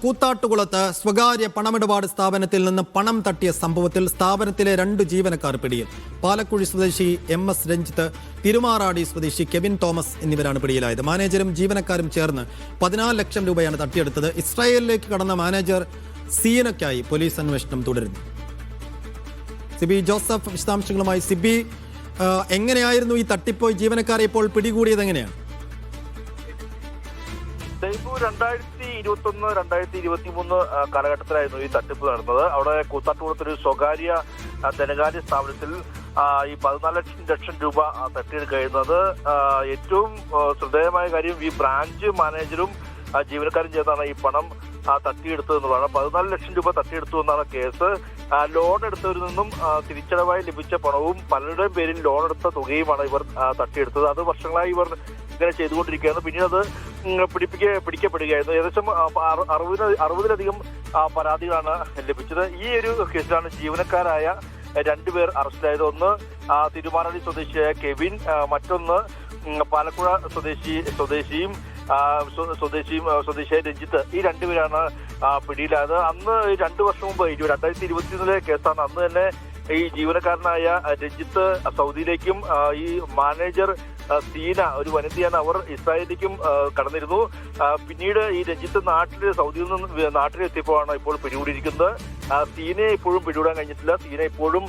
കൂത്താട്ടുകുളത്ത് സ്വകാര്യ പണമിടപാട് സ്ഥാപനത്തിൽ നിന്ന് പണം തട്ടിയ സംഭവത്തിൽ സ്ഥാപനത്തിലെ 2 ജീവനക്കാർ പിടിയിൽ. പാലക്കുഴി സ്വദേശി MS രഞ്ജിത്ത്, തിരുമാറാടി സ്വദേശി കെവിൻ തോമസ് എന്നിവരാണ് പിടിയിലായത്. മാനേജരും ജീവനക്കാരും ചേർന്ന് 14 ലക്ഷം രൂപയാണ് തട്ടിയെടുത്തത്. ഇസ്രായേലിലേക്ക് കടന്ന മാനേജർ സീനയ്ക്കായി പോലീസ് അന്വേഷണം തുടരുന്നു. സിബി ജോസഫ് വിശദാംശങ്ങളുമായി. സിബി, എങ്ങനെയായിരുന്നു ഈ തട്ടിപ്പ്? ജീവനക്കാരെ ഇപ്പോൾ പിടികൂടിയത് എങ്ങനെയാണ്? 2021-2023 കാലഘട്ടത്തിലായിരുന്നു ഈ തട്ടിപ്പ് നടന്നത്. അവിടെ കൂത്താട്ടുകുളത്തൊരു സ്വകാര്യ ധനകാര്യ സ്ഥാപനത്തിൽ ഈ 14 ലക്ഷം രൂപ തട്ടിയെടുക്കുന്നത്. ഏറ്റവും ശ്രദ്ധേയമായ കാര്യം, ഈ ബ്രാഞ്ച് മാനേജരും ജീവനക്കാരും ചേർന്നാണ് ഈ പണം തട്ടിയെടുത്തത് എന്നുള്ളതാണ്. 14 ലക്ഷം രൂപ തട്ടിയെടുത്തു എന്നാണ് കേസ്. ലോൺ എടുത്തവരിൽ നിന്നും തിരിച്ചടവായി ലഭിച്ച പണവും പലരുടെയും പേരിൽ ലോൺ എടുത്ത തുകയുമാണ് ഇവർ തട്ടിയെടുത്തത്. അത് വർഷങ്ങളായി ഇവർ ഇങ്ങനെ ചെയ്തുകൊണ്ടിരിക്കുകയാണ്. പിന്നീട് അത് പിടിക്കപ്പെടുകയായിരുന്നു. ഏകദേശം 60-ലധികം പരാതികളാണ് ലഭിച്ചത്. ഈ ഒരു കേസിലാണ് ജീവനക്കാരായ 2 പേർ അറസ്റ്റിലായത്. ഒന്ന് തിരുമാറാടി സ്വദേശിയായ കെവിൻ, മറ്റൊന്ന് പാലക്കുഴ സ്വദേശിയായ രഞ്ജിത്ത്. ഈ 2 പേരാണ് പിടിയിലായത്. അന്ന് 2 വർഷം മുമ്പ് 2021 കേസാണ്. അന്ന് തന്നെ ഈ ജീവനക്കാരനായ രഞ്ജിത്ത് സൗദിയിലേക്കും ഈ മാനേജർ സീന, ഒരു വനിതയാണ്, അവർ ഇസ്രായേലിലേക്കും കടന്നിരുന്നു. പിന്നീട് ഈ രഞ്ജിത്ത് സൗദിയിൽ നിന്ന് നാട്ടിലെത്തിയപ്പോഴാണ് ഇപ്പോൾ പിടികൂടിയിരിക്കുന്നത്. സീനയെ ഇപ്പോഴും പിടികൂടാൻ കഴിഞ്ഞിട്ടില്ല. സീന ഇപ്പോഴും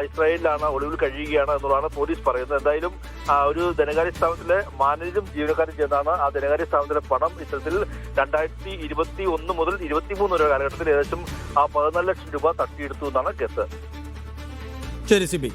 ഇസ്രായേലിലാണ്, ഒളിവിൽ കഴിയുകയാണ് എന്നുള്ളതാണ് പോലീസ് പറയുന്നത്. എന്തായാലും ഒരു ധനകാര്യ സ്ഥാപനത്തിലെ മാനേജരും ജീവനക്കാരും ചേർന്നാണ് ആ ധനകാര്യ സ്ഥാപനത്തിലെ പണം ഇത്തരത്തിൽ 2021 മുതൽ 2023 വരെ കാലഘട്ടത്തിൽ ഏകദേശം 14 ലക്ഷം രൂപ തട്ടിയെടുത്തു എന്നാണ് കേസ്. ശരി സിബി.